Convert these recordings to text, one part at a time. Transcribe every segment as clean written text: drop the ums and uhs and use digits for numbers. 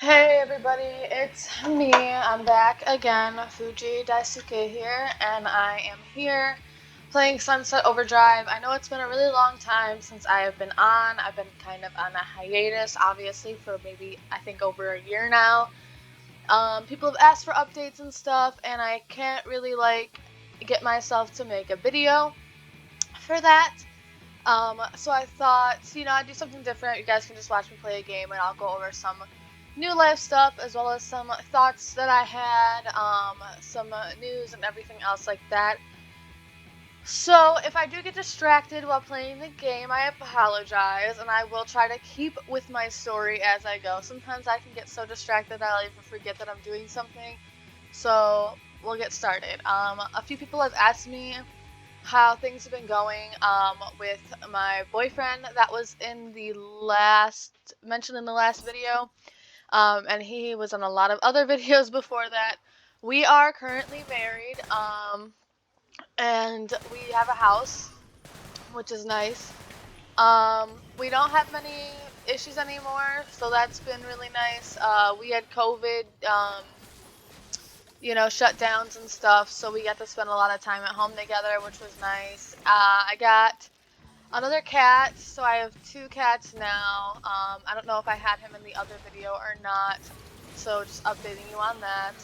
Hey everybody, it's me. I'm back again, Fuji Daisuke here, and I am here playing Sunset Overdrive. I know it's been a really long time since I have been on. I've been kind of on a hiatus, obviously, for maybe I think over a year now. People have asked for updates and stuff, and I can't really get myself to make a video for that. So I thought, I'd do something different. You guys can just watch me play a game, and I'll go over some new life stuff as well as some thoughts that I had, some news and everything else like that. So if I do get distracted while playing the game, I apologize, and I will try to keep with my story as I go. Sometimes I can get so distracted I'll even forget that I'm doing something. So we'll get started. A few people have asked me how things have been going with my boyfriend that was in the last mentioned in the last video, and he was on a lot of other videos before that. We are currently married, and we have a house, which is nice. We don't have many issues anymore, so that's been really nice. We had COVID, shutdowns and stuff, so we got to spend a lot of time at home together, which was nice. I got another cat, so I have two cats now. I don't know if I had him in the other video or not, so just updating you on that.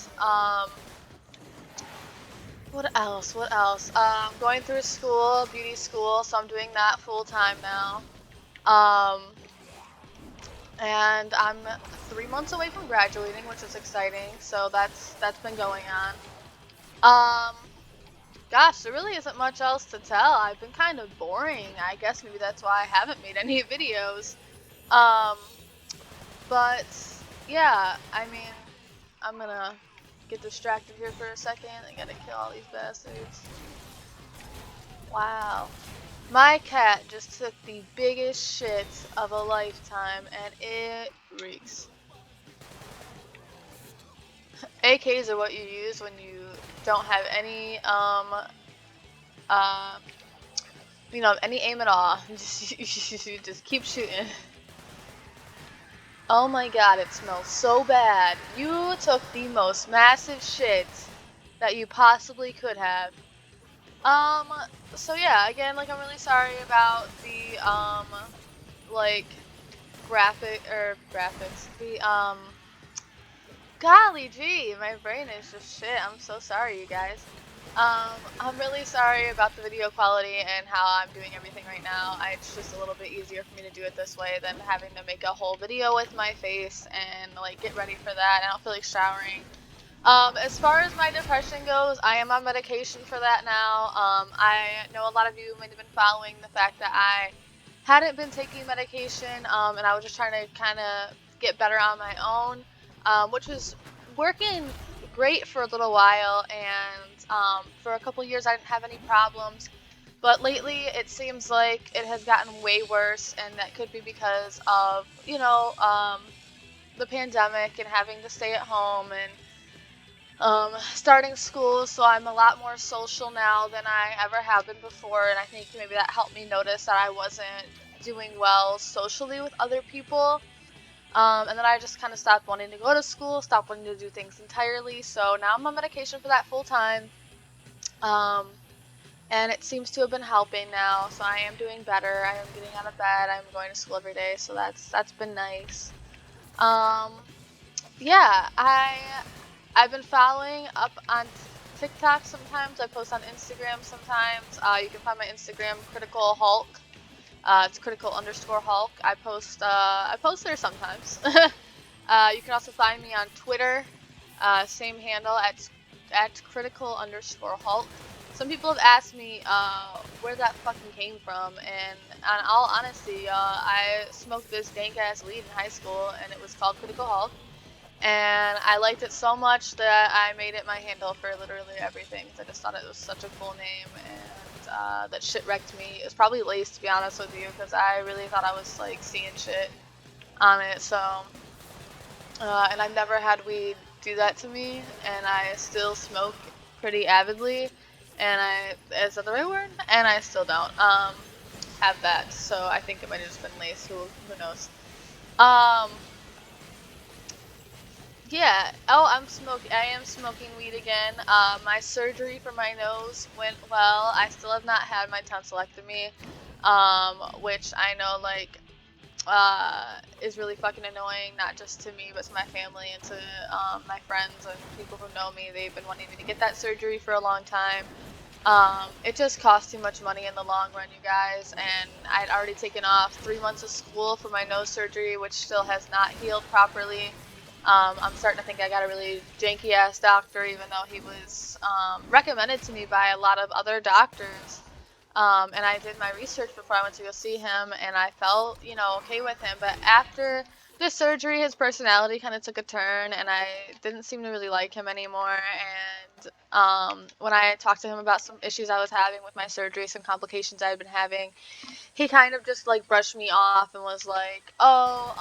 What else? What else? I'm going through school, beauty school, so I'm doing that full time now. Um, and I'm 3 months away from graduating, which is exciting. So that's been going on. Um, Gosh, there really isn't much else to tell. I've been kind of boring. I guess maybe that's why I haven't made any videos. Um, but yeah, I mean, I'm gonna get distracted here for a second. I gotta kill all these bastards. Wow. My cat just took the biggest shit of a lifetime, and it reeks. AKs are what you use when you don't have any, uh, any aim at all. Just keep shooting. Oh my god, it smells so bad. You took the most massive shit that you possibly could have. Um, so yeah, again, I'm really sorry about the, like, graphics. Golly gee, my brain is just shit. I'm so sorry, you guys. I'm really sorry about the video quality and how I'm doing everything right now. It's just a little bit easier for me to do it this way than having to make a whole video with my face and get ready for that. I don't feel like showering. As far as my depression goes, I am on medication for that now. I know a lot of you might have been following the fact that I hadn't been taking medication, and I was just trying to kind of get better on my own, which was working great for a little while, and for a couple years I didn't have any problems. But lately it seems like it has gotten way worse, and that could be because of, the pandemic and having to stay at home and starting school, so I'm a lot more social now than I ever have been before, and I think maybe that helped me notice that I wasn't doing well socially with other people. And then I just kind of stopped wanting to go to school, stopped wanting to do things entirely, so now I'm on medication for that full time. Um, and it seems to have been helping now, so I am doing better. I am getting out of bed, I'm going to school every day, so that's been nice. Um, yeah, I've been following up on TikTok sometimes. I post on Instagram sometimes. You can find my Instagram Critical Hulk. It's critical_Hulk. I post there sometimes. You can also find me on Twitter. Same handle at critical_Hulk. Some people have asked me where that fucking came from, and in all honesty, I smoked this dank ass weed in high school, and it was called Critical Hulk. And I liked it so much that I made it my handle for literally everything. I just thought it was such a cool name, and that shit wrecked me. It was probably Lace, to be honest with you, because I really thought I was seeing shit on it. So, and I've never had weed do that to me, and I still smoke pretty avidly. And is that the right word? And I still don't have that. So I think it might have just been Lace. Who knows? Um. Yeah. Oh, I am smoking weed again. My surgery for my nose went well. I still have not had my tonsillectomy, which I know like is really fucking annoying, not just to me, but to my family and to my friends and people who know me. They've been wanting me to get that surgery for a long time. It just cost too much money in the long run, you guys, and I'd already taken off 3 months of school for my nose surgery, which still has not healed properly. I'm starting to think I got a really janky ass doctor, even though he was recommended to me by a lot of other doctors. And I did my research before I went to go see him, and I felt, okay with him. But after the surgery, his personality kind of took a turn, and I didn't seem to really like him anymore. And when I talked to him about some issues I was having with my surgery, some complications I had been having, he kind of just like brushed me off and was like, "Oh,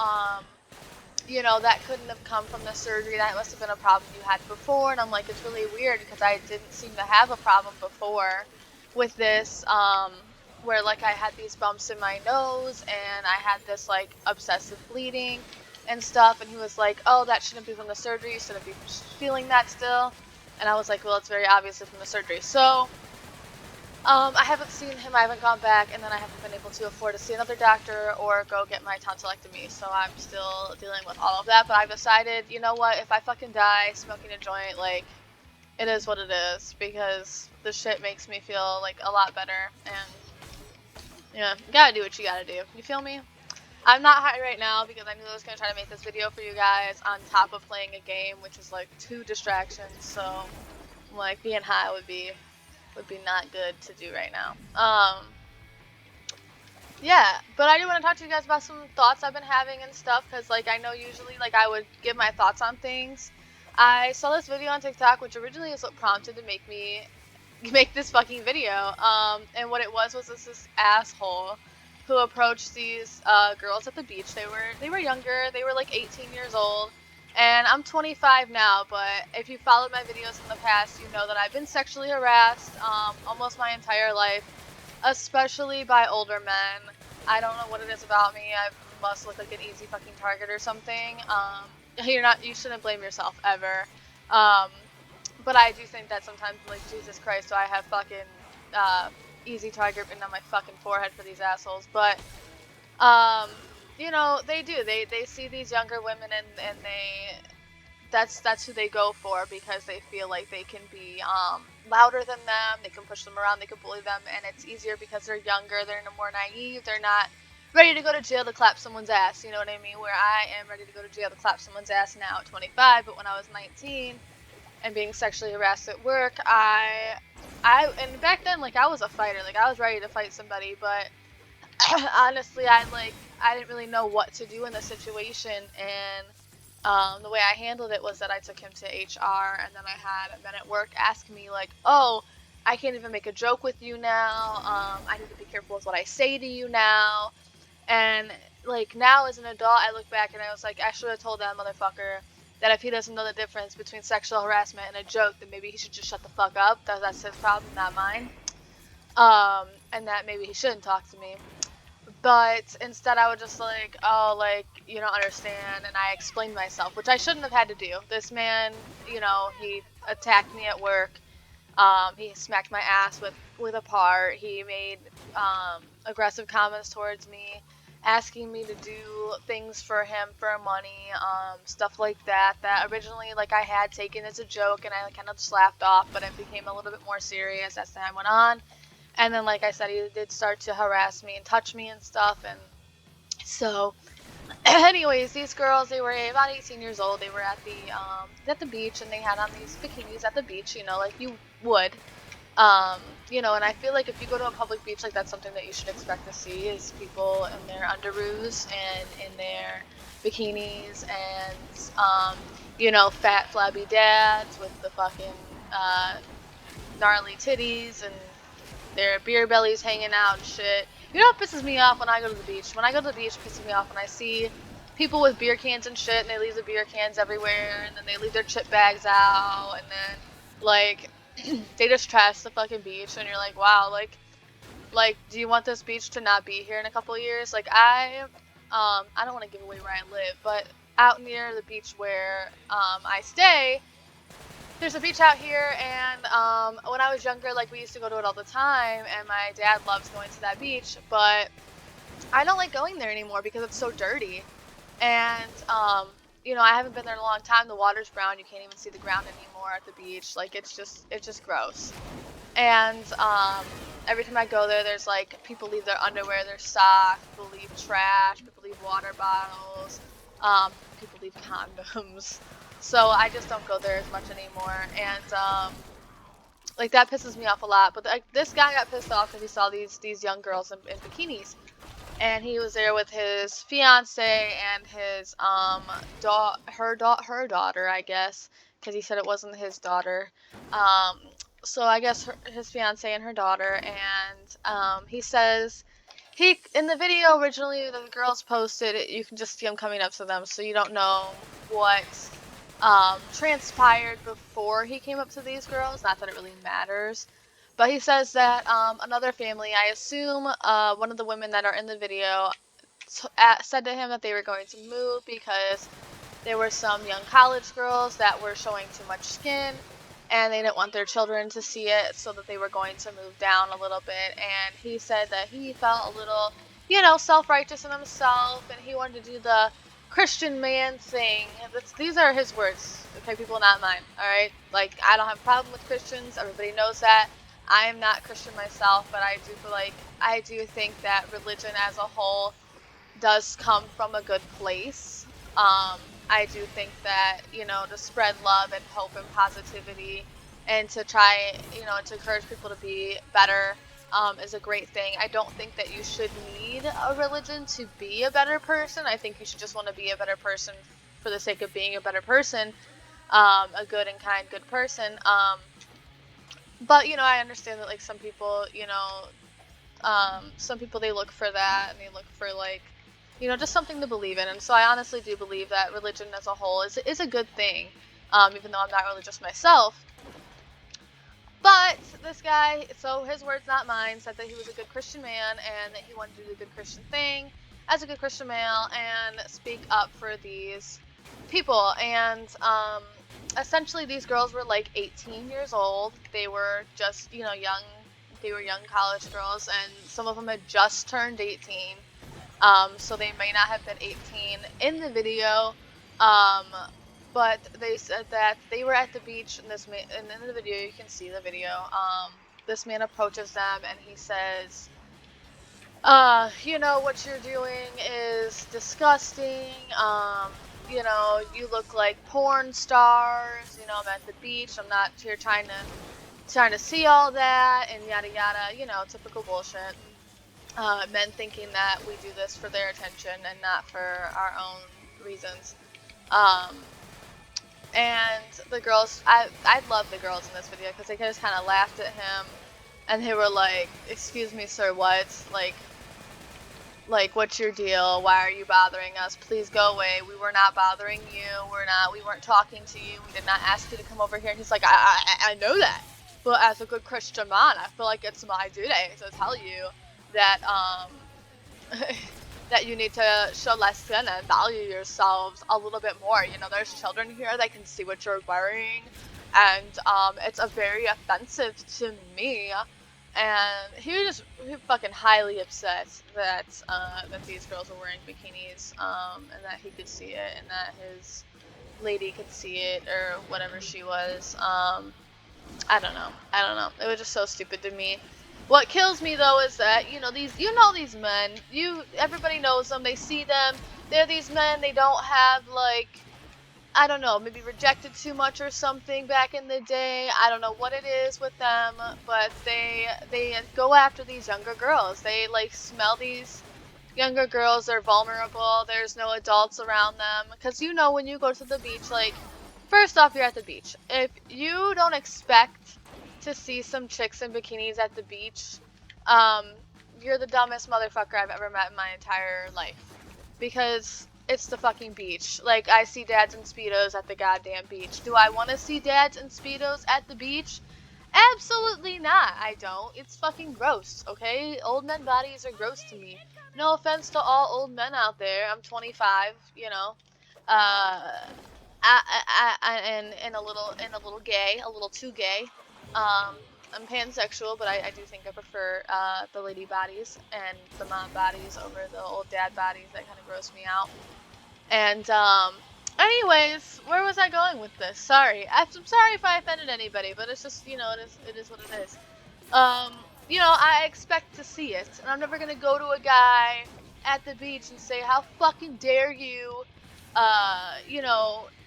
that couldn't have come from the surgery. That must have been a problem you had before." And I'm like, it's really weird because I didn't seem to have a problem before with this, where like I had these bumps in my nose and I had this like obsessive bleeding and stuff. And he was like, "Oh, that shouldn't be from the surgery. You shouldn't be feeling that still." And I was like, "Well, it's very obviously from the surgery." So I haven't seen him, I haven't gone back, and then I haven't been able to afford to see another doctor or go get my tonsillectomy, so I'm still dealing with all of that, but I've decided, you know what, if I fucking die smoking a joint, like, it is what it is, because this shit makes me feel, like, a lot better, and, yeah, you gotta do what you gotta do, you feel me? I'm not high right now because I knew I was gonna try to make this video for you guys on top of playing a game, which is, like, 2 distractions, so, like, being high would be not good to do right now. Yeah, but I do want to talk to you guys about some thoughts I've been having and stuff, because, like, I know usually, like, I would give my thoughts on things. I saw this video on TikTok, which originally is what prompted to make me make this fucking video, and what it was this asshole who approached these, girls at the beach. They were younger, they were, like, 18 years old, and I'm 25 now, but if you followed my videos in the past, you know that I've been sexually harassed, almost my entire life, especially by older men. I don't know what it is about me. I must look like an easy fucking target or something. You shouldn't blame yourself ever. Um, but I do think that sometimes, like, Jesus Christ, do I have fucking, easy target written on my fucking forehead for these assholes. But, um, they do. They see these younger women and that's who they go for because they feel like they can be louder than them, they can push them around, they can bully them, and it's easier because they're younger, they're more naive, they're not ready to go to jail to clap someone's ass, you know what I mean? Where I am ready to go to jail to clap someone's ass now at 25, but when I was 19 and being sexually harassed at work, and back then, like, I was a fighter, like, I was ready to fight somebody, but honestly, I didn't really know what to do in the situation, and the way I handled it was that I took him to HR, and then I had men at work ask me, like, "Oh, I can't even make a joke with you now. I need to be careful with what I say to you now." And, like, now as an adult, I look back and I was like, I should have told that motherfucker that if he doesn't know the difference between sexual harassment and a joke, then maybe he should just shut the fuck up. That's his problem, not mine. And that maybe he shouldn't talk to me. But instead I would just like, "Oh, like, you don't understand," and I explained myself, which I shouldn't have had to do. This man, he attacked me at work. He smacked my ass with a part. He made aggressive comments towards me, asking me to do things for him for money, stuff like that. That originally, like, I had taken as a joke, and I kind of just laughed off, but it became a little bit more serious as time went on. And then, like I said, he did start to harass me and touch me and stuff. And so, anyways, these girls, they were about 18 years old. They were at the beach, and they had on these bikinis at the beach, like you would. And I feel like if you go to a public beach, like, that's something that you should expect to see is people in their underoos and in their bikinis and, fat flabby dads with the fucking, gnarly titties and their beer bellies hanging out and shit. You know what pisses me off when I go to the beach? When I go to the beach, it pisses me off when I see people with beer cans and shit, and they leave the beer cans everywhere, and then they leave their chip bags out, and then, like, they just trash the fucking beach, and you're like, wow, like, do you want this beach to not be here in a couple of years? Like, I don't want to give away where I live, but out near the beach where I stay. There's a beach out here, and when I was younger, like, we used to go to it all the time, and my dad loves going to that beach, but I don't like going there anymore because it's so dirty. And you know, I haven't been there in a long time. The water's brown. You can't even see the ground anymore at the beach. Like, it's just gross. And every time I go there, there's like people leave their underwear, their socks, people leave trash, people leave water bottles, people leave condoms. So I just don't go there as much anymore, and like, that pisses me off a lot. But like, this guy got pissed off because he saw these young girls in bikinis, and he was there with his fiance and his her daughter, I guess, because he said it wasn't his daughter. So I guess his fiance and her daughter, and he says in the video originally the girls posted it, you can just see him coming up to them, so you don't know what transpired before he came up to these girls. Not that it really matters. But he says that another family, I assume one of the women that are in the video, said to him that they were going to move because there were some young college girls that were showing too much skin, and they didn't want their children to see it, so that they were going to move down a little bit. And he said that he felt a little, you know, self-righteous in himself, and he wanted to do the Christian man thing. These are his words, okay, people, not mine, alright? Like, I don't have a problem with Christians, everybody knows that. I am not Christian myself, but I do think that religion as a whole does come from a good place. I do think that, you know, to spread love and hope and positivity, and to try, you know, to encourage people to be better, is a great thing. I don't think that you should need a religion to be a better person. I think you should just want to be a better person for the sake of being a better person, a good and kind, good person. But, you know, I understand that, like, some people, you know, some people, they look for that, and they look for, like, you know, just something to believe in. And so I honestly do believe that religion as a whole is a good thing, even though I'm not religious myself. But this guy, so his words, not mine, said that he was a good Christian man, and that he wanted to do the good Christian thing as a good Christian male and speak up for these people. And essentially, these girls were like 18 years old. They were just, you know, young. They were young college girls, and some of them had just turned 18. So they may not have been 18 in the video. But they said that they were at the beach, and in the video, you can see the video. This man approaches them, and he says, you know, what you're doing is disgusting. You know, you look like porn stars. You know, I'm at the beach. I'm not here trying to see all that, and yada yada. You know, typical bullshit. Men thinking that we do this for their attention and not for our own reasons. And the girls, I love the girls in this video because they just kind of laughed at him, and they were like, "Excuse me, sir, what? Like, what's your deal? Why are you bothering us? Please go away. We were not bothering you. We weren't talking to you. We did not ask you to come over here." And he's like, I know that, but as a good Christian man, I feel like it's my duty to tell you that that you need to show less skin and value yourselves a little bit more. You know, there's children here that can see what you're wearing, and it's a very offensive to me. And he was fucking highly upset that that these girls were wearing bikinis, and that he could see it, and that his lady could see it, or whatever she was. I don't know. It was just so stupid to me. What kills me though is that, you know, these men, everybody knows them, they see them, they're these men, they don't have, like, I don't know, maybe rejected too much or something back in the day. I don't know what it is with them, but they go after these younger girls. They, like, smell these younger girls, they're vulnerable, there's no adults around them. Because, you know, when you go to the beach, like, first off, you're at the beach. If you don't expect to see some chicks in bikinis at the beach, you're the dumbest motherfucker I've ever met in my entire life. Because it's the fucking beach. Like, I see dads in Speedos at the goddamn beach. Do I want to see dads in Speedos at the beach? Absolutely not. I don't. It's fucking gross, okay? Old men bodies are gross to me. No offense to all old men out there. I'm 25, you know. and a little gay, a little too gay. I'm pansexual, but I do think I prefer the lady bodies and the mom bodies over the old dad bodies. That kind of gross me out. And anyways, where was I going with this? Sorry, I'm sorry if I offended anybody, but it's just, it is what it is. I expect to see it, and I'm never gonna go to a guy at the beach and say, "How fucking dare you?"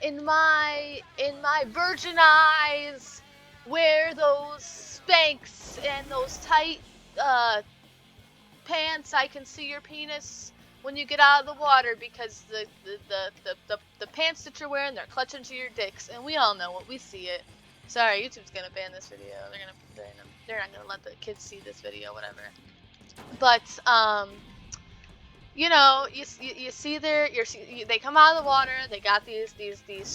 In my virgin eyes, wear those Spanx and those tight pants. I can see your penis when you get out of the water because the pants that you're wearing, they're clutching to your dicks, and we all know it. We see it. Sorry, YouTube's gonna ban this video. They're not gonna let the kids see this video, whatever. But you see they come out of the water. They got these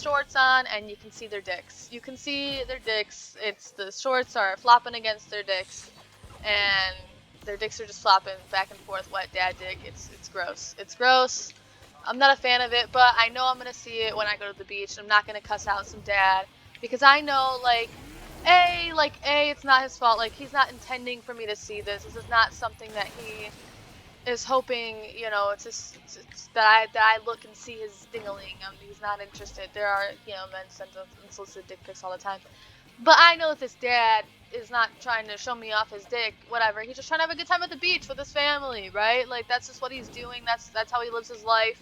shorts on, and you can see their dicks. You can see their dicks. The shorts are flopping against their dicks, and their dicks are just flopping back and forth. Wet dad dick. It's gross. It's gross. I'm not a fan of it, but I know I'm gonna see it when I go to the beach. I'm not gonna cuss out some dad because I know it's not his fault. Like, he's not intending for me to see this. This is not something that he is hoping, that I look and see his dingaling. He's not interested. There are, men send unsolicited dick pics all the time. But I know that this dad is not trying to show me off his dick, whatever. He's just trying to have a good time at the beach with his family, right? Like, that's just what he's doing. That's how he lives his life.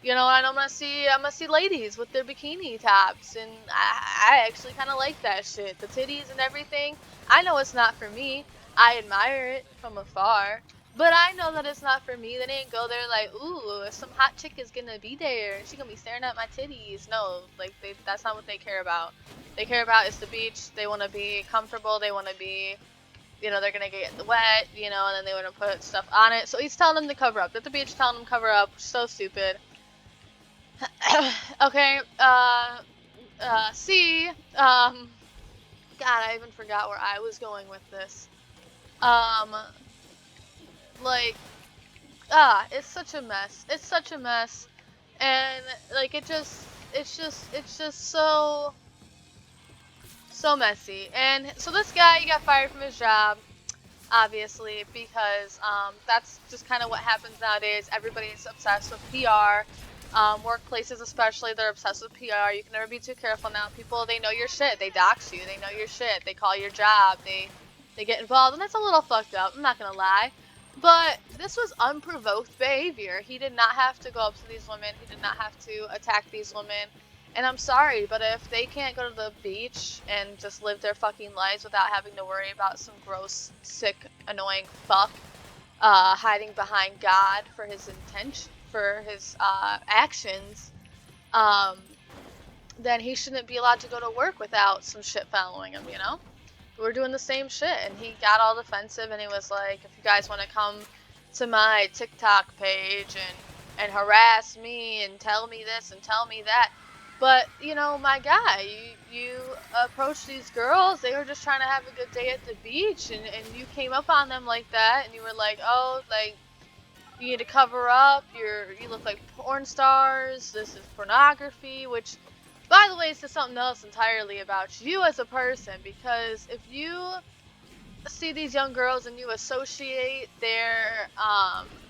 And I'm gonna see ladies with their bikini tops, and I actually kind of like that shit. The titties and everything. I know it's not for me. I admire it from afar. But I know that it's not for me. They didn't go there like, ooh, some hot chick is gonna be there and she's gonna be staring at my titties. No, that's not what they care about. They care about is the beach. They want to be comfortable. They want to be, they're gonna get wet, and then they want to put stuff on it. So he's telling them to cover up. At the beach, telling them to cover up. So stupid. Okay. God, I even forgot where I was going with this. It's such a mess. It's such a mess. And it's just so messy. And so this guy, he got fired from his job, obviously, because that's just kind of what happens nowadays. Everybody's obsessed with PR. Workplaces especially, they're obsessed with PR. You can never be too careful now. People, they know your shit. They dox you. They know your shit. They call your job. They get involved, and that's a little fucked up. I'm not gonna lie. But this was unprovoked behavior. He did not have to go up to these women. He did not have to attack these women. And I'm sorry, but if they can't go to the beach and just live their fucking lives without having to worry about some gross, sick, annoying fuck hiding behind God for his actions, then he shouldn't be allowed to go to work without some shit following him, We're doing the same shit, and he got all defensive, and he was like, if you guys want to come to my TikTok page and harass me and tell me this and tell me that, but, my guy, you approached these girls, they were just trying to have a good day at the beach, and you came up on them like that, and you were like, oh, like, you need to cover up, you look like porn stars, this is pornography, which, by the way, it's just something else entirely about you as a person, because if you see these young girls and you associate their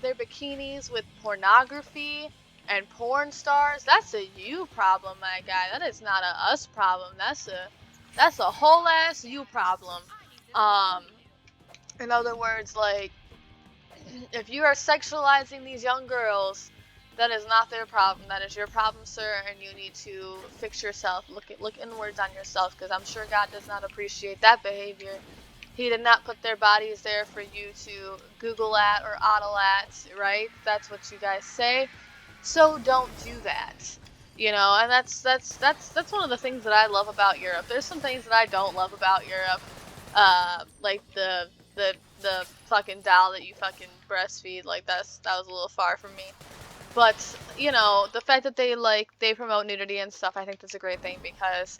bikinis with pornography and porn stars, that's a you problem, my guy. That is not a us problem. That's a whole ass you problem. In other words, like, if you are sexualizing these young girls, that is not their problem. That is your problem, sir, and you need to fix yourself. Look inwards on yourself, because I'm sure God does not appreciate that behavior. He did not put their bodies there for you to Google at or oddle at, right? That's what you guys say. So don't do that. And that's one of the things that I love about Europe. There's some things that I don't love about Europe. Like the fucking doll that you fucking breastfeed, like that was a little far from me. But, the fact that they promote nudity and stuff, I think that's a great thing, because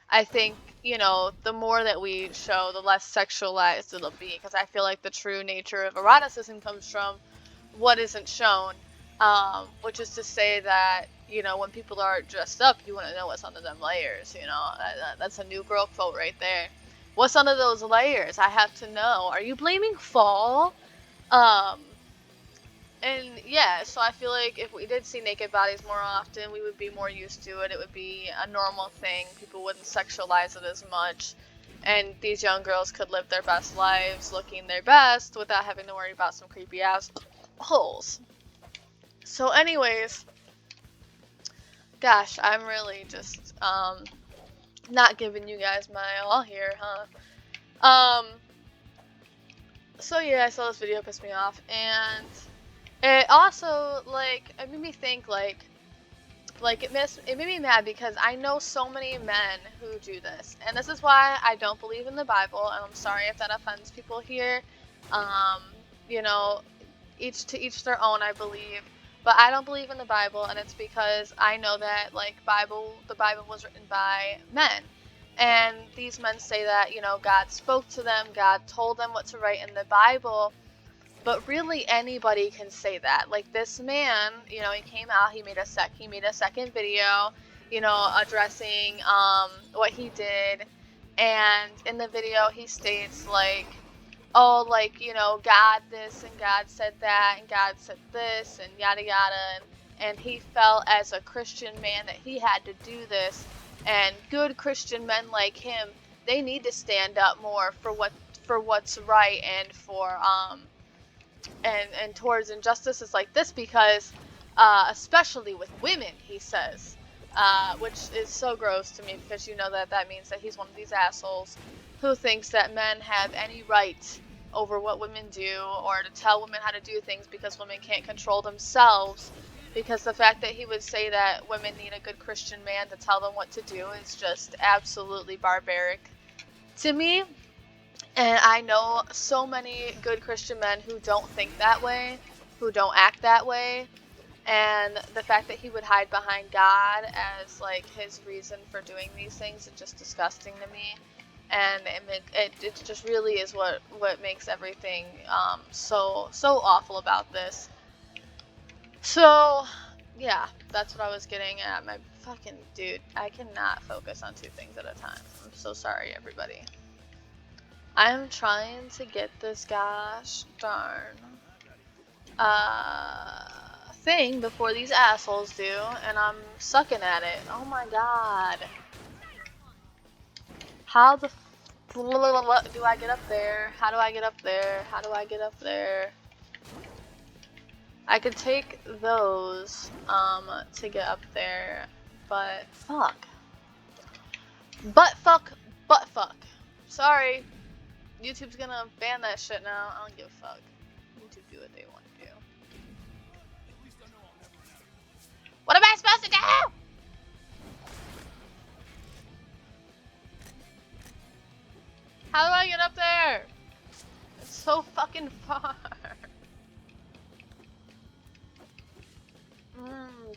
I think, the more that we show, the less sexualized it'll be, because I feel like the true nature of eroticism comes from what isn't shown, which is to say that, you know, when people are dressed up, you want to know what's under them layers, you know. That's a new girl quote right there. What's under those layers? I have to know. Are you blaming fall? Um, and yeah, so I feel like if we did see naked bodies more often, we would be more used to it. It would be a normal thing. People wouldn't sexualize it as much. And these young girls could live their best lives looking their best without having to worry about some creepy ass holes. So anyways, gosh, I'm really just not giving you guys my all here, huh? So yeah, I saw this video, pissed me off, and it also, like, it made me think, like it made me mad because I know so many men who do this, and this is why I don't believe in the Bible, and I'm sorry if that offends people here. Um, you know, each to each their own, I believe, but I don't believe in the Bible, and it's because I know that, like, the Bible was written by men, and these men say that, you know, God spoke to them, God told them what to write in the Bible. But really, anybody can say that. Like, this man, you know, he came out, he made a second video, you know, addressing what he did, and in the video he states, like, oh, like, you know, God this and God said that and God said this and yada yada, and he felt as a Christian man that he had to do this, and good Christian men like him, they need to stand up more for what's right and for and towards injustices like this, because especially with women, he says, which is so gross to me, because you know that means that he's one of these assholes who thinks that men have any right over what women do, or to tell women how to do things because women can't control themselves. Because the fact that he would say that women need a good Christian man to tell them what to do is just absolutely barbaric to me. And I know so many good Christian men who don't think that way, who don't act that way. And the fact that he would hide behind God as, like, his reason for doing these things is just disgusting to me. And it just really is what makes everything so awful about this. So yeah, that's what I was getting at. My fucking dude, I cannot focus on two things at a time. I'm so sorry, everybody. I'm trying to get this gosh darn thing before these assholes do, and I'm sucking at it. Oh my god. How the do I get up there? How do I get up there? How do I get up there? I could take those to get up there, but fuck. Butt fuck. Sorry. YouTube's gonna ban that shit now. I don't give a fuck. YouTube do what they want to do. What am I supposed to do? How do I get up there? It's so fucking far.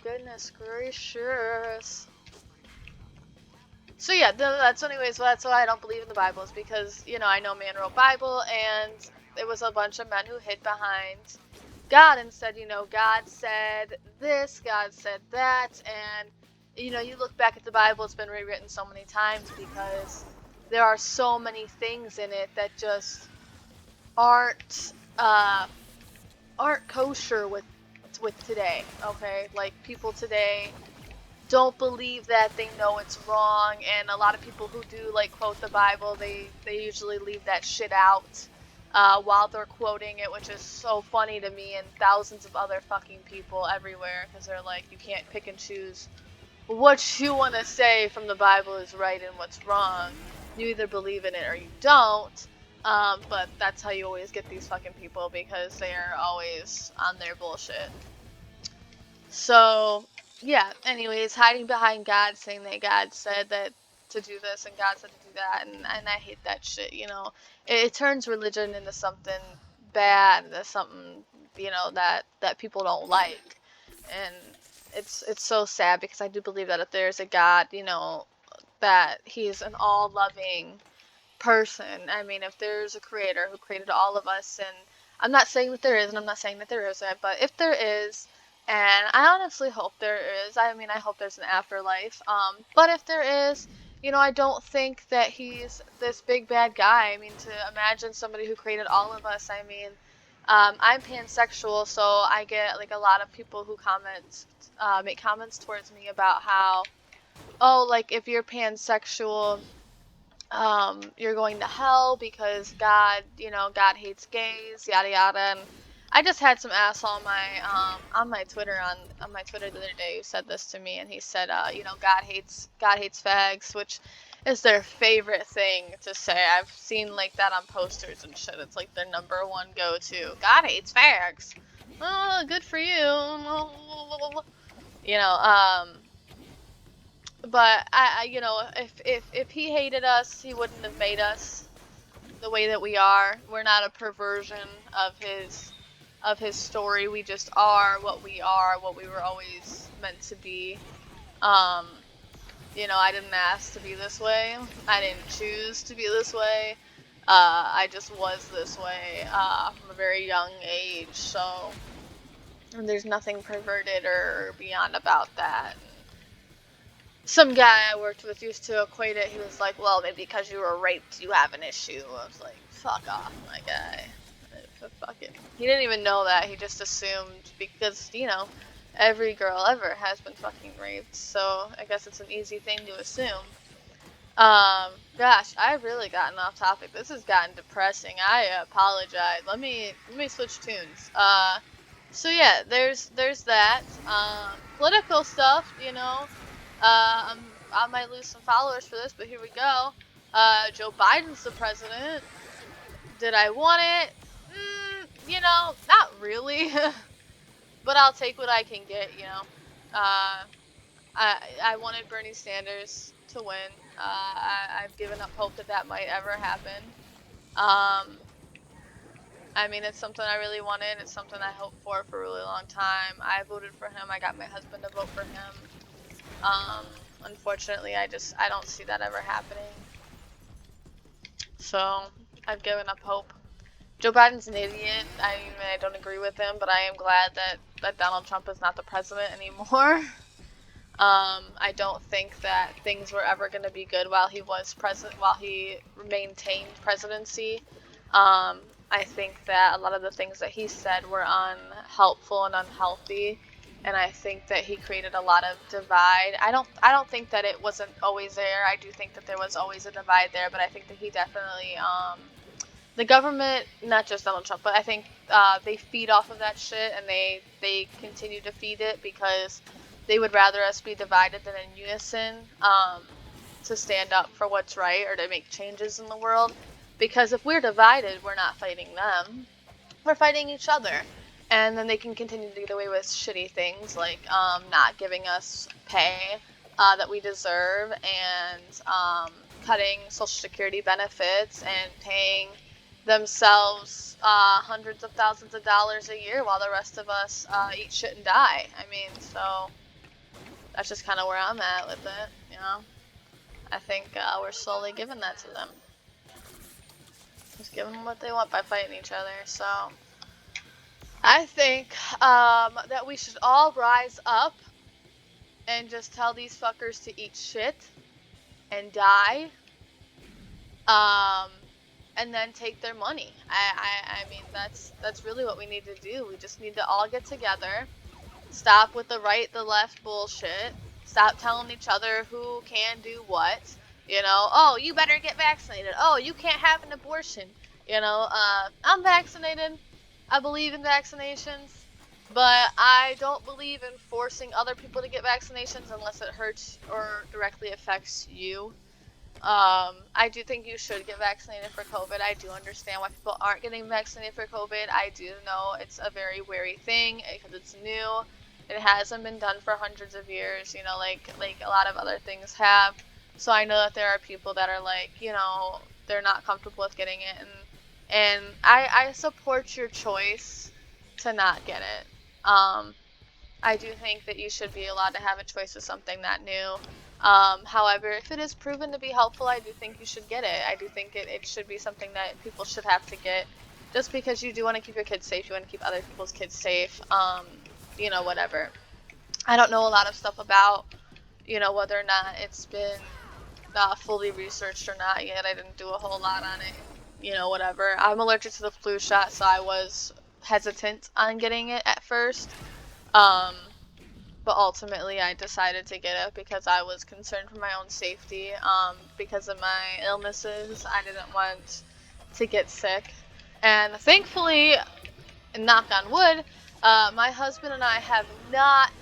Goodness gracious. So yeah, that's anyways, that's why I don't believe in the Bible, is because, you know, I know man wrote Bible, and it was a bunch of men who hid behind God and said, you know, God said this, God said that, and, you know, you look back at the Bible, it's been rewritten so many times because there are so many things in it that just aren't kosher with today, okay? Like, people today don't believe that, they know it's wrong, and a lot of people who do, like, quote the Bible, they usually leave that shit out while they're quoting it, which is so funny to me and thousands of other fucking people everywhere, because they're like, you can't pick and choose what you want to say from the Bible is right and what's wrong. You either believe in it or you don't. But that's how you always get these fucking people, because they are always on their bullshit. So yeah, anyways, hiding behind God, saying that God said that to do this and God said to do that, and I hate that shit, you know. It turns religion into something bad, into something, you know, that people don't like. And it's so sad, because I do believe that if there's a God, you know, that he's an all-loving person. I mean, if there's a creator who created all of us, and I'm not saying that there is, and I'm not saying that there isn't, but if there is, And I honestly hope there is. I mean, I hope there's an afterlife. But if there is, I don't think that he's this big bad guy. I mean, to imagine somebody who created all of us. I mean, I'm pansexual, so I get like a lot of people who make comments towards me about how, oh, like if you're pansexual, you're going to hell because God, God hates gays, yada yada. And I just had some asshole on my Twitter on my Twitter the other day who said this to me, and he said, God hates fags, which is their favorite thing to say. I've seen like that on posters and shit. It's like their number one go-to. God hates fags. Oh, good for you. You know, um, but if he hated us, he wouldn't have made us the way that we are. We're not a perversion of his story. We just are, what we were always meant to be. Um, I didn't ask to be this way. I didn't choose to be this way. I just was this way from a very young age. So there's nothing perverted or beyond about that. Some guy I worked with used to equate it. He was like, well, maybe because you were raped, you have an issue. I was like, fuck off, my guy. Fucking. He didn't even know that. He just assumed because, every girl ever has been fucking raped. So I guess it's an easy thing to assume. Gosh, I've really gotten off topic. This has gotten depressing. I apologize. Let me switch tunes. So yeah, there's that. Political stuff, I might lose some followers for this, but here we go. Joe Biden's the president. Did I want it? Not really. But I'll take what I can get, I wanted Bernie Sanders to win. I've given up hope that might ever happen. I mean, it's something I really wanted. It's something I hoped for a really long time. I voted for him. I got my husband to vote for him. Unfortunately, I don't see that ever happening. So, I've given up hope. Joe Biden's an idiot. I don't agree with him, but I am glad that Donald Trump is not the president anymore. I don't think that things were ever going to be good while he was president, while he maintained presidency. I think that a lot of the things that he said were unhelpful and unhealthy, and I think that he created a lot of divide. I don't think that it wasn't always there. I do think that there was always a divide there, but I think that he definitely, the government, not just Donald Trump, but I think they feed off of that shit, and they continue to feed it because they would rather us be divided than in unison, to stand up for what's right or to make changes in the world. Because if we're divided, we're not fighting them. We're fighting each other. And then they can continue to get away with shitty things like not giving us pay that we deserve, and cutting Social Security benefits and paying themselves hundreds of thousands of dollars a year while the rest of us eat shit and die. I mean, so that's just kind of where I'm at with it, I think we're slowly giving that to them. Just giving them what they want by fighting each other. So I think that we should all rise up and just tell these fuckers to eat shit and die, and then take their money. I mean, that's really what we need to do. We just need to all get together, stop with the right, the left bullshit, stop telling each other who can do what. Oh, you better get vaccinated. Oh, you can't have an abortion. I'm vaccinated. I believe in vaccinations, but I don't believe in forcing other people to get vaccinations unless it hurts or directly affects you. I do think you should get vaccinated for COVID. I do understand why people aren't getting vaccinated for COVID. I do know it's a very wary thing because it's new. It hasn't been done for hundreds of years, like a lot of other things have. So I know that there are people that are like, they're not comfortable with getting it, and I support your choice to not get it. I do think that you should be allowed to have a choice with something that new. However, if it is proven to be helpful, I do think you should get it. I do think it should be something that people should have to get, just because you do want to keep your kids safe. You want to keep other people's kids safe. you know, whatever. I don't know a lot of stuff about, you know, whether or not it's been fully researched or not yet. I didn't do a whole lot on it, you know, whatever. I'm allergic to the flu shot, so I was hesitant on getting it at first. Um, but ultimately I decided to get it because I was concerned for my own safety. Because of my illnesses, I didn't want to get sick. And thankfully, knock on wood, my husband and I have not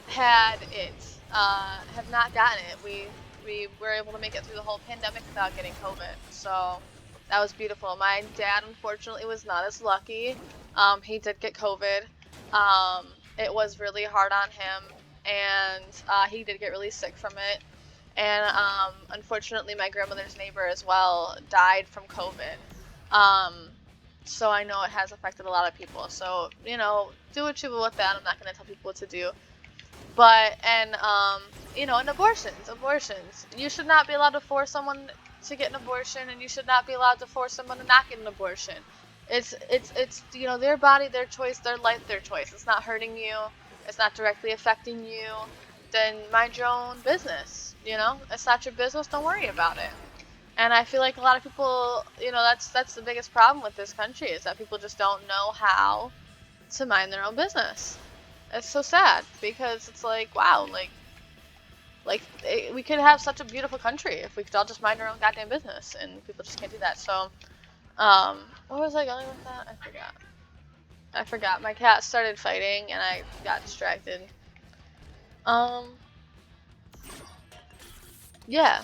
had it, have not gotten it. We were able to make it through the whole pandemic without getting COVID. So that was beautiful. My dad, unfortunately, was not as lucky. He did get COVID. It was really hard on him, and he did get really sick from it. And unfortunately, my grandmother's neighbor as well died from COVID. Um, so I know it has affected a lot of people. So, you know, do what you will with that. I'm not going to tell people what to do. But, and, you know, and abortions. You should not be allowed to force someone to get an abortion, and you should not be allowed to force someone to not get an abortion. It's, you know, their body, their choice, their life, their choice. It's not hurting you. It's not directly affecting you. Then mind your own business, you know? It's not your business, don't worry about it. And I feel like a lot of people, you know, that's the biggest problem with this country, is that people just don't know how to mind their own business. It's so sad, because it's like, wow, we could have such a beautiful country if we could all just mind our own goddamn business, and people just can't do that. So, what was I going with that? I forgot. My cat started fighting, and I got distracted. Um, yeah,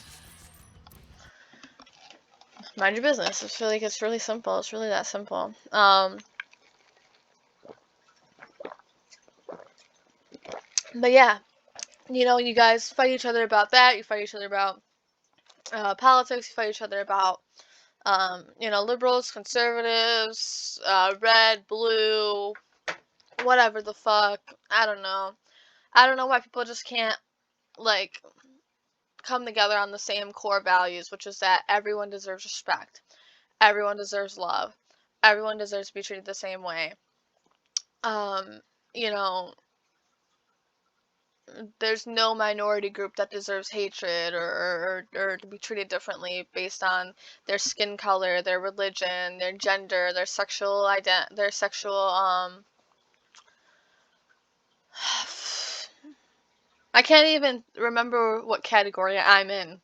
mind your business. It's really simple. It's really that simple. But yeah, you know, you guys fight each other about that. You fight each other about politics. You fight each other about, you know, liberals, conservatives, red, blue, whatever the fuck. I don't know. I don't know why people just can't, like, come together on the same core values, which is that everyone deserves respect. Everyone deserves love. Everyone deserves to be treated the same way. Um, you know, there's no minority group that deserves hatred, or to be treated differently based on their skin color, their religion, their gender, their sexual I can't even remember what category I'm in.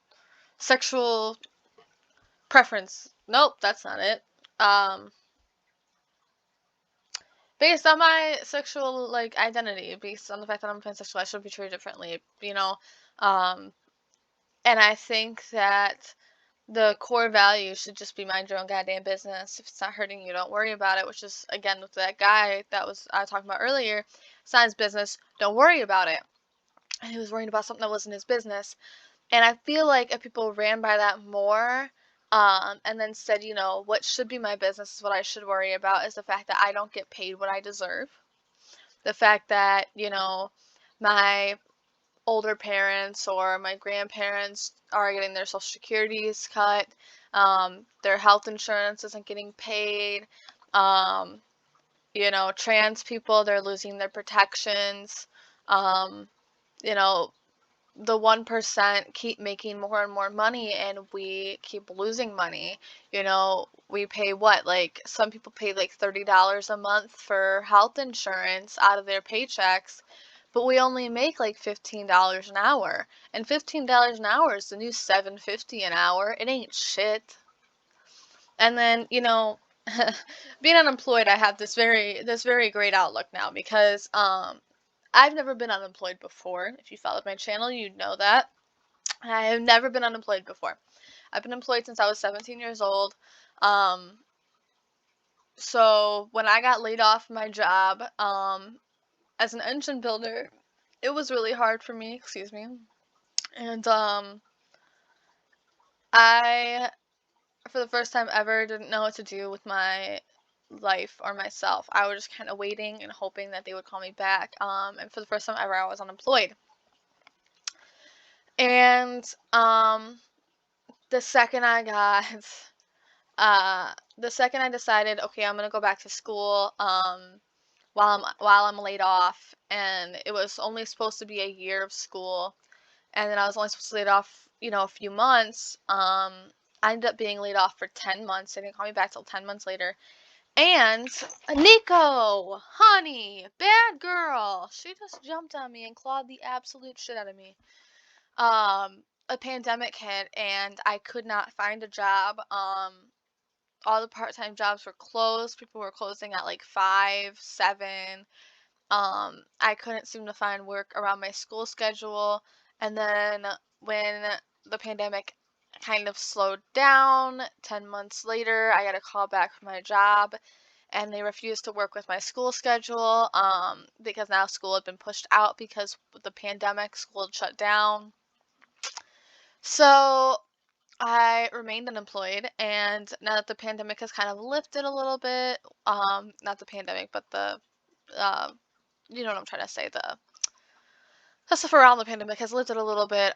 Sexual preference. Nope, that's not it. Um Based on my sexual, like, identity, based on the fact that I'm pansexual, I should be treated differently, you know. Um and I think that the core value should just be mind your own goddamn business. If it's not hurting you, don't worry about it. Which is, again, with that guy that was I was talking about earlier. It's not his business. Don't worry about it. And he was worrying about something that wasn't his business. And I feel like if people ran by that more, and then said, you know, what should be my business is what I should worry about, is the fact that I don't get paid what I deserve. The fact that, you know, my older parents or my grandparents are getting their social securities cut, their health insurance isn't getting paid, um, you know, trans people, they're losing their protections, um, you know, the 1% keep making more and more money, and we keep losing money. You know, we pay what? Like, some people pay like $30 a month for health insurance out of their paychecks, but we only make like $15 an hour. And $15 an hour is the new $7.50 an hour. It ain't shit. And then, you know, being unemployed, I have this very great outlook now, because I've never been unemployed before. If you followed my channel, you'd know that. I have never been unemployed before. I've been employed since I was 17 years old. Um, so when I got laid off my job, as an engine builder, it was really hard for me, excuse me. And I, for the first time ever, didn't know what to do with my life or myself. I was just kind of waiting and hoping that they would call me back. And for the first time ever, I was unemployed. And the second I got the second I decided, okay, I'm gonna go back to school, while I'm laid off, and it was only supposed to be a year of school, and then I was only supposed to laid off, a few months. I ended up being laid off for 10 months. They didn't call me back till 10 months later. And Nico, honey, bad girl, she just jumped on me and clawed the absolute shit out of me. A pandemic hit and I could not find a job. All the part-time jobs were closed. People were closing at like 5, 7. I couldn't seem to find work around my school schedule. And then when the pandemic kind of slowed down, 10 months later, I got a call back from my job and they refused to work with my school schedule because now school had been pushed out because with the pandemic, school had shut down. So I remained unemployed, and now that the pandemic has kind of lifted a little bit, not the pandemic, but uh, you know what I'm trying to say, the stuff around the pandemic has lifted a little bit.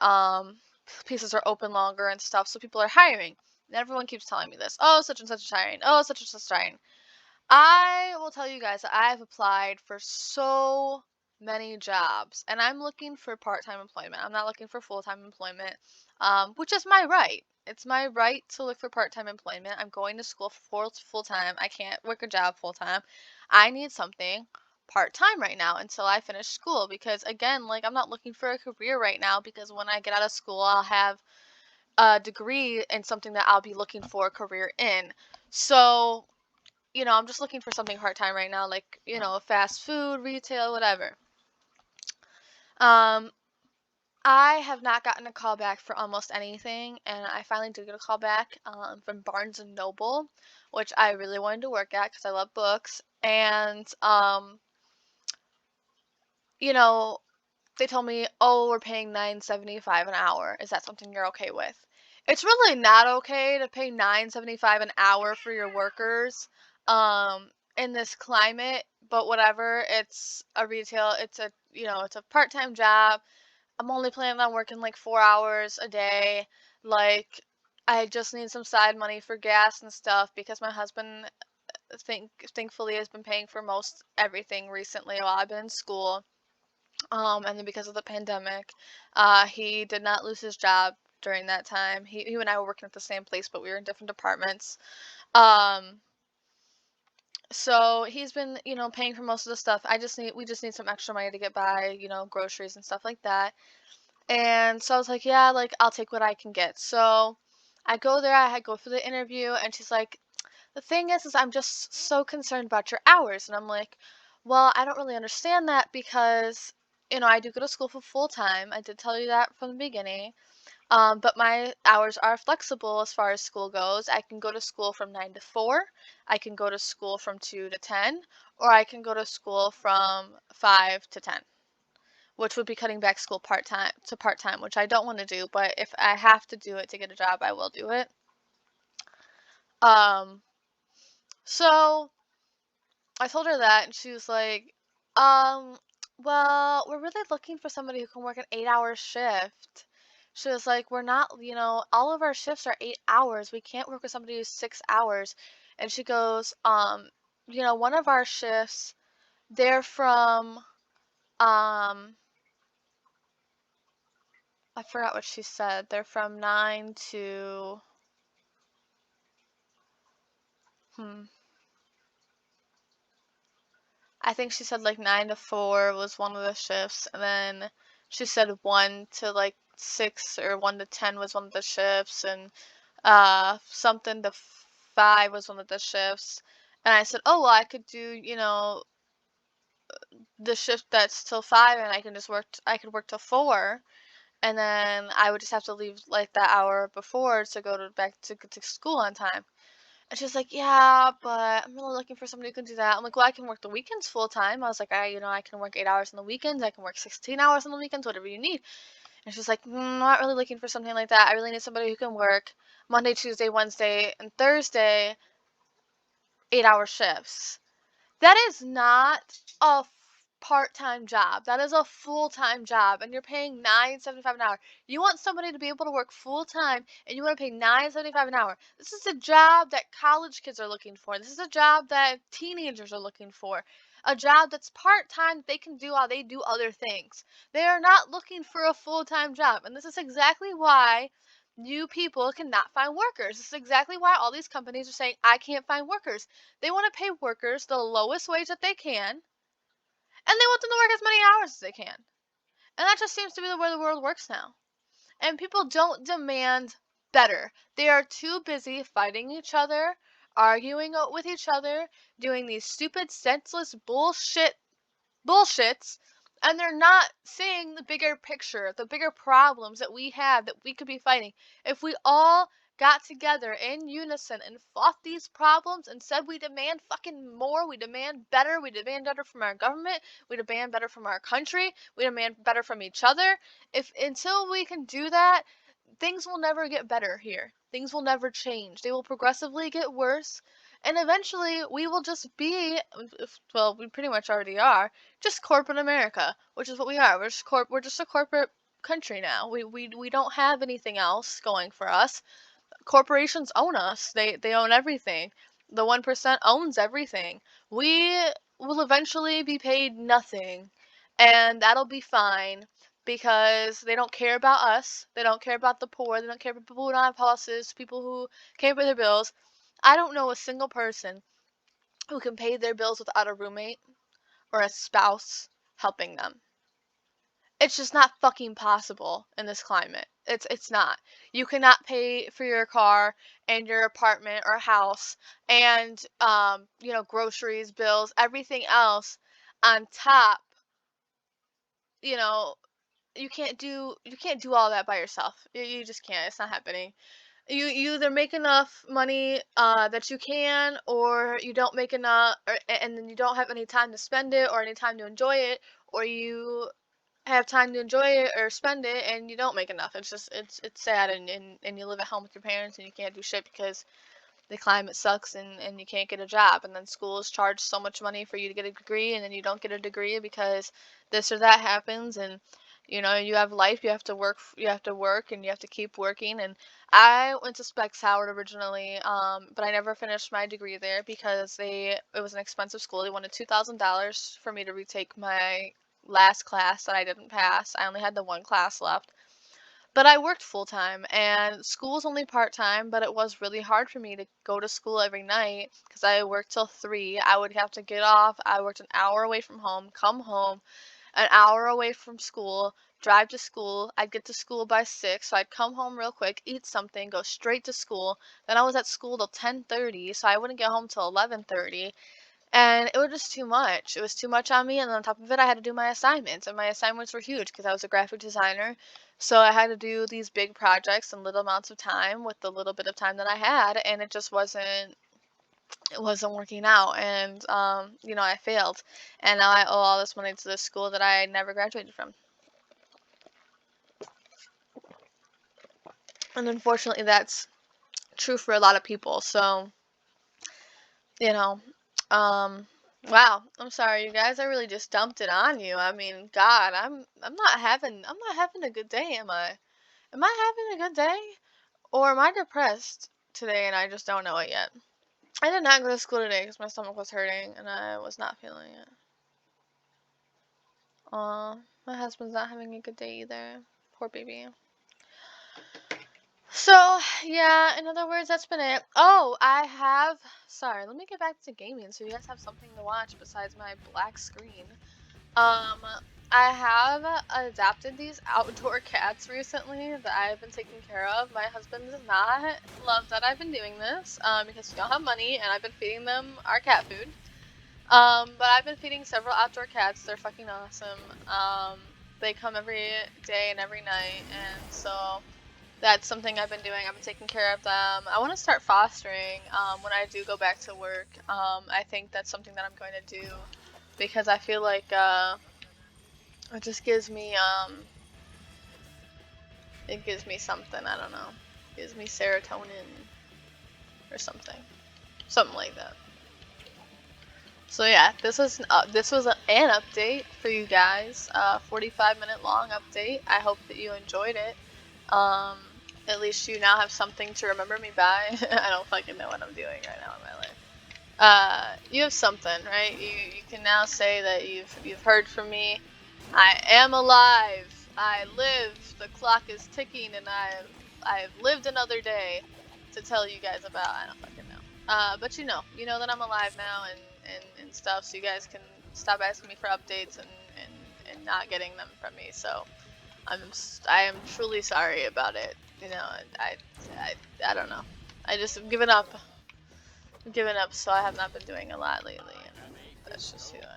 Pieces are open longer and stuff, so people are hiring. And everyone keeps telling me this. Oh, such and such is hiring. Oh, such and such is hiring. I will tell you guys that I've applied for so many jobs, and I'm looking for part-time employment. I'm not looking for full-time employment, which is my right. It's my right to look for part-time employment. I'm going to school for full-time. I can't work a job full-time. I need something part-time right now until I finish school because, again, like I'm not looking for a career right now because when I get out of school, I'll have a degree in something that I'll be looking for a career in. So I'm just looking for something part-time right now, like, fast food, retail, whatever. Um, I have not gotten a call back for almost anything, and I finally did get a call back from Barnes& and Noble, which I really wanted to work at because I love books. And, you know, they told me, "Oh, we're paying $9.75 an hour. Is that something you're okay with?" It's really not okay to pay $9.75 an hour for your workers in this climate, but whatever. It's a retail, it's a part-time job. I'm only planning on working like 4 hours a day. Like I just need some side money for gas and stuff because my husband thankfully has been paying for most everything recently while I've been in school. And then because of the pandemic, he did not lose his job during that time. He and I were working at the same place, but we were in different departments. Um, so he's been, paying for most of the stuff. We just need some extra money to get by, groceries and stuff like that. And so I was like, yeah, like I'll take what I can get. So I go there, I go for the interview, and she's like, the thing is I'm just so concerned about your hours. And I'm like, well, I don't really understand that because, I do go to school for full time. I did tell you that from the beginning. But my hours are flexible as far as school goes. I can go to school from 9 to 4. I can go to school from 2 to 10, or I can go to school from 5 to 10, which would be cutting back school part-time, which I don't want to do, but if I have to do it to get a job, I will do it. Um, so I told her that, and she was like, um, well, we're really looking for somebody who can work an 8-hour shift. She was like, we're not, all of our shifts are 8 hours. We can't work with somebody who's 6 hours. And she goes, one of our shifts, they're from, I forgot what she said. They're from 9 to, hmm, I think she said like 9 to 4 was one of the shifts, and then she said 1 to like 6 or 1 to 10 was one of the shifts, and something to 5 was one of the shifts. And I said, "Oh, well, I could do, the shift that's till 5 and I could work till 4." And then I would just have to leave like that hour before to go back to school on time. And she's like, yeah, but I'm really looking for somebody who can do that. I'm like, well, I can work the weekends full time. I was like, I can work 8 hours on the weekends. I can work 16 hours on the weekends, whatever you need. And she's like, not really looking for something like that. I really need somebody who can work Monday, Tuesday, Wednesday, and Thursday, 8-hour shifts. That is not a part-time job. That is a full-time job, and you're paying $9.75 an hour. You want somebody to be able to work full-time, and you want to pay $9.75 an hour. This is a job that college kids are looking for. This is a job that teenagers are looking for. a job that's part-time that they can do while they do other things. They are not looking for a full-time job. And this is exactly why you people cannot find workers. This is exactly why all these companies are saying, I can't find workers. They want to pay workers the lowest wage that they can, and they want them to work as many hours as they can. And that just seems to be the way the world works now. And people don't demand better. They are too busy fighting each other, arguing with each other, doing these stupid, senseless bullshits, and they're not seeing the bigger picture, the bigger problems that we have that we could be fighting. If we all got together in unison and fought these problems and said we demand fucking more, we demand better from our government, we demand better from our country, we demand better from each other. If until we can do that, things will never get better here. Things will never change. They will progressively get worse. And eventually, we will just be, well, we pretty much already are, just corporate America, which is what we are. We're just a corporate country now. We don't have anything else going for us. Corporations own us. They own everything. The 1% owns everything. We will eventually be paid nothing, and that'll be fine because they don't care about us. They don't care about the poor. They don't care about people who don't have houses, people who can't pay their bills. I don't know a single person who can pay their bills without a roommate or a spouse helping them. It's just not fucking possible in this climate. It's not. You cannot pay for your car and your apartment or house and groceries, bills, everything else on top. You know, you can't do all that by yourself. You just can't. It's not happening. You either make enough money that you can, or you don't make enough, and then you don't have any time to spend it or any time to enjoy it, or you have time to enjoy it or spend it and you don't make enough. It's just it's sad, and you live at home with your parents and you can't do shit because the climate sucks, and you can't get a job, and then schools charge so much money for you to get a degree, and then you don't get a degree because this or that happens. And you have life, you have to work and you have to keep working. And I went to Specs Howard originally, but I never finished my degree there because it was an expensive school. They wanted $2,000 for me to retake my last class that I didn't pass. I only had the one class left. But I worked full time, and school's only part time, but it was really hard for me to go to school every night because I worked till 3. I would have to get off. I worked an hour away from home, come home, an hour away from school, drive to school. I'd get to school by 6, so I'd come home real quick, eat something, go straight to school. Then I was at school till 10:30, so I wouldn't get home till 11:30. And it was just too much. It was too much on me, and on top of it, I had to do my assignments, and my assignments were huge because I was a graphic designer. So I had to do these big projects in little amounts of time with the little bit of time that I had, and it wasn't working out. And I failed, and now I owe all this money to this school that I never graduated from. And unfortunately, that's true for a lot of people. So, you know, um, wow. I'm sorry, you guys. I really just dumped it on you. I mean, God, I'm not having a good day, am I? Am I having a good day? Or am I depressed today and I just don't know it yet? I did not go to school today because my stomach was hurting and I was not feeling it. My husband's not having a good day either. Poor baby. So, yeah, in other words, that's been it. Oh, sorry, let me get back to gaming so you guys have something to watch besides my black screen. Um, I have adopted these outdoor cats recently that I've been taking care of. My husband does not love that I've been doing this, because we don't have money and I've been feeding them our cat food. But I've been feeding several outdoor cats. They're fucking awesome. They come every day and every night, and so that's something I've been doing. I've been taking care of them. I want to start fostering when I do go back to work. I think that's something that I'm going to do because I feel like it just gives me something. I don't know. It gives me serotonin or something like that. So yeah, this was an update for you guys. 45-minute long update. I hope that you enjoyed it. At least you now have something to remember me by. I don't fucking know what I'm doing right now in my life. you have something, right? You can now say that you've heard from me. I am alive. I live. The clock is ticking, and I've lived another day to tell you guys about. I don't fucking know. But you know that I'm alive now and stuff. So you guys can stop asking me for updates and not getting them from me. So I am truly sorry about it. You know, I don't know. I just have given up. I've given up, so I have not been doing a lot lately, and that's just who I am.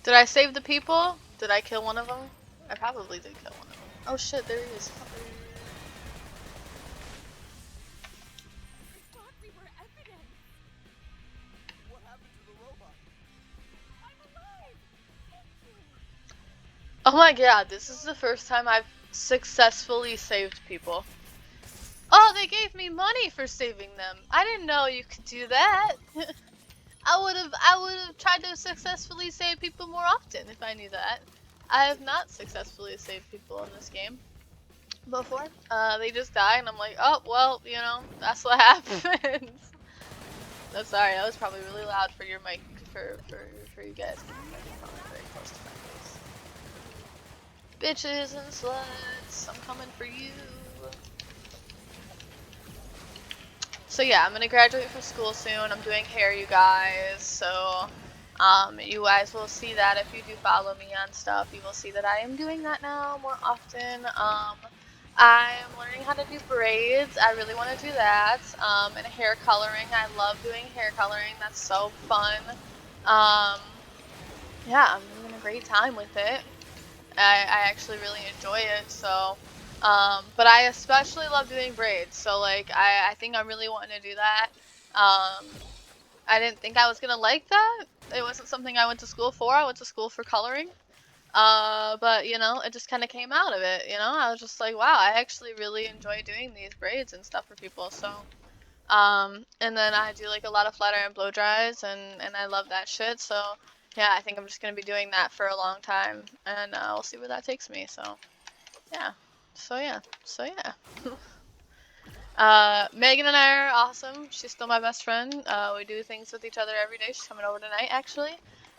Did I save the people? Did I kill one of them? I probably did kill one of them. Oh shit, there he is. Oh my god, this is the first time I've successfully saved people. Oh, they gave me money for saving them. I didn't know you could do that. I would have tried to successfully save people more often if I knew that. I have not successfully saved people in this game before. They just die and I'm like, oh, well, you know, that's what happens. No, sorry, that was probably really loud for your mic, for you guys. Probably very close to my face. Bitches and sluts, I'm coming for you. So yeah, I'm gonna graduate from school soon. I'm doing hair, you guys. So, you guys will see that if you do follow me on stuff. You will see that I am doing that now more often. I am learning how to do braids. I really want to do that. And hair coloring. I love doing hair coloring. That's so fun. Yeah, I'm having a great time with it. I actually really enjoy it. So, but I especially love doing braids. So like, I think I'm really wanting to do that. I didn't think I was gonna like that. It wasn't something I went to school for. I went to school for coloring. But you know, it just kind of came out of it. You know, I was just like, wow, I actually really enjoy doing these braids and stuff for people. So, and then I do like a lot of flat iron blow dries, and I love that shit. So, yeah, I think I'm just gonna be doing that for a long time, and we'll see where that takes me. So, yeah. So yeah. Megan and I are awesome. She's still my best friend. We do things with each other every day. She's coming over tonight, actually.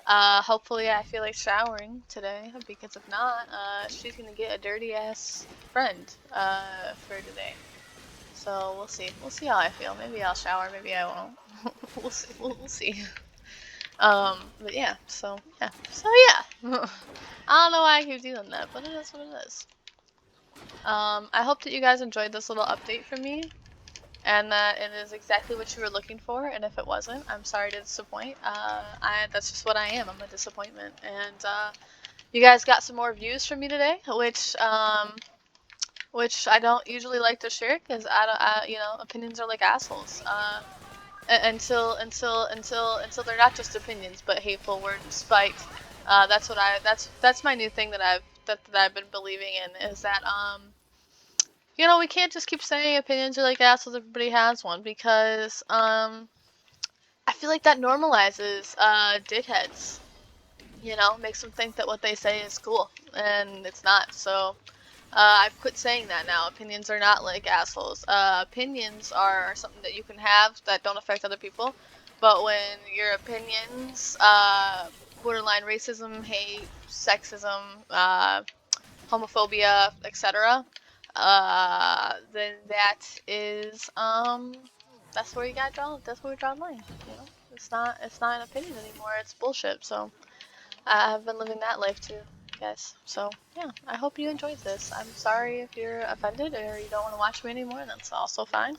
Hopefully I feel like showering today, because if not, she's gonna get a dirty ass friend, for today. So we'll see. We'll see how I feel. Maybe I'll shower, maybe I won't. We'll see. We'll see. But yeah, so yeah. I don't know why I keep doing that, but it is what it is. I hope that you guys enjoyed this little update from me, and that it is exactly what you were looking for, and if it wasn't, I'm sorry to disappoint. That's just what I am. I'm a disappointment, and you guys got some more views from me today, which I don't usually like to share, because you know, opinions are like assholes. Until they're not just opinions, but hateful words, spite. That's my new thing that I've been believing in, is that you know, we can't just keep saying opinions are like assholes. Everybody has one, because I feel like that normalizes dickheads. You know, makes them think that what they say is cool, and it's not. So I've quit saying that now. Opinions are not like assholes. Opinions are something that you can have that don't affect other people. But when your opinions, borderline racism, hate, sexism, homophobia, etc., then that's where you gotta draw. That's where we draw the line. You know, it's not an opinion anymore. It's bullshit. So I've been living that life too, guys. So yeah, I hope you enjoyed this. I'm sorry if you're offended or you don't want to watch me anymore. That's also fine.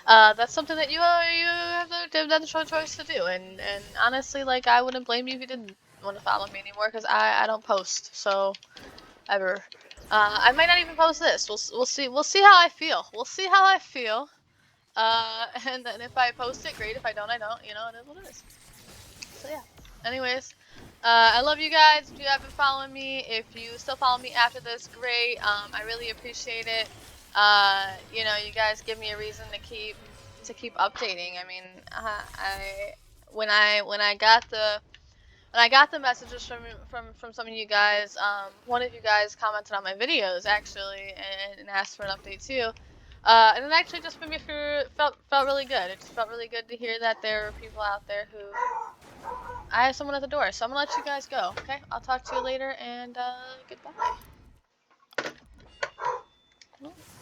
That's something that you have the choice to do. And honestly, like, I wouldn't blame you if you didn't want to follow me anymore, because I don't post. So ever. I might not even post this. We'll see how I feel. We'll see how I feel. And then if I post it, great. If I don't, I don't. You know, it is what it is. So yeah. Anyways, I love you guys. If you have been following me, if you still follow me after this, great. I really appreciate it. You know, you guys give me a reason to keep updating. I mean, when I got the And I got the messages from some of you guys. One of you guys commented on my videos actually and asked for an update too. And it actually just made me felt really good. It just felt really good to hear that there are people out there who I have someone at the door. So I'm gonna let you guys go. Okay, I'll talk to you later and goodbye.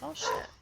Oh shit.